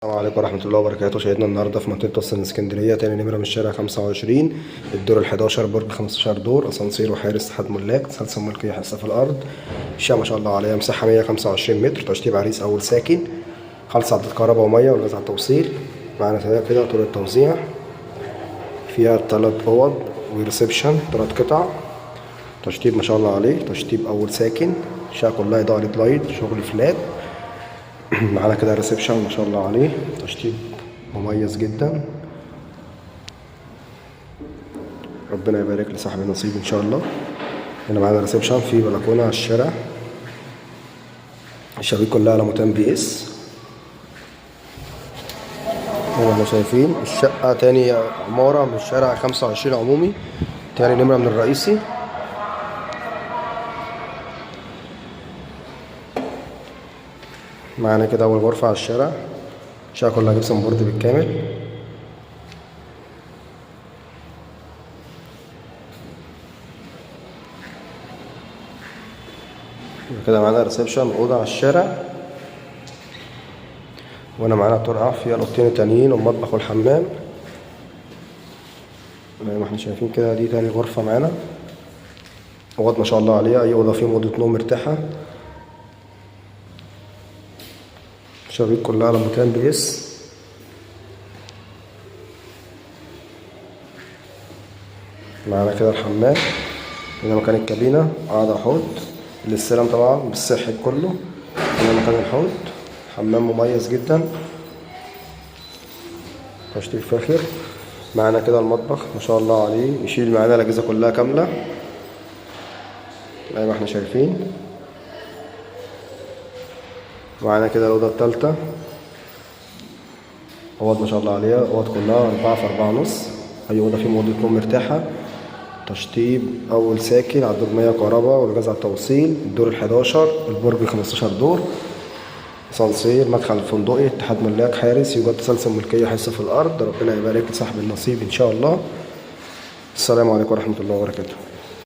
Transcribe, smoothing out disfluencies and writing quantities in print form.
السلام عليكم ورحمة الله وبركاته. شاهدنا النهاردة في منطقة وسط الإسكندرية، تاني نمرة من الشارع 25، الدور ال11، برج 15 دور، أسانسير وحارس تحت ملاك، سلسلة ملكية حصة في الأرض. الشقة ما شاء الله عليها مساحة 125 متر، تشطيب عريس أول ساكن، خالصة عداد كهرباء ومية والغاز على التوصيل. معانا كده طول التوزيع، فيها 3 أوض وريسبشن 3 قطع. تشطيب ما شاء الله عليه، تشطيب أول ساكن. الشقة كلها إضاءة لايت، شغل فلات. معانا كده ريسبشن ما شاء الله عليه، تشطيب مميز جدا. ربنا يبارك لصاحب النصيب ان شاء الله. هنا معانا ريسبشن في بلكونه على الشارع، الشبابيك كلها على متان بي اس. زي ما احنا شايفين الشقه تاني عماره من الشارع 25 عمومي، تاني نمره من الرئيسي. معانا كده اول غرفه على الشارع، الشقه كلها جبسن بورد بالكامل. كده معانا ريسبشن اوضه على الشارع، وانا معانا طرقه فيها الاوضتين التانيين والمطبخ والحمام. زي ما احنا شايفين كده دي تاني غرفه معانا. اوض ما شاء الله عليها، اي اوضه فيهم اوضه نوم مرتاحه. الشبابيك كلها على مكان بي اس. معانا كده الحمام، هنا مكان الكابينه، قاعده حوض الاستلام طبعا بالصحي كله. هنا مكان الحوض، حمام مميز جدا، تشطيب فاخر. معانا كده المطبخ ما شاء الله عليه، يشيل معانا الاجهزه كلها كامله زي ما احنا شايفين. معانا كده الاوضه الثالثه، اوض ما شاء الله عليها، اوض كلها 4 في 4 ونص، اي اوضه فيهم اوضه نوم مرتاحه. تشطيب اول ساكن، على الدور 100 كهرباء والغاز على التوصيل، الدور ال11، البرج 15 دور، اسانسير، مدخل فندقي، اتحاد ملاك، حارس، يوجد تسلسل ملكية حصة في الأرض. ربنا يبارك لصاحب النصيب إن شاء الله. السلام عليكم ورحمة الله وبركاته.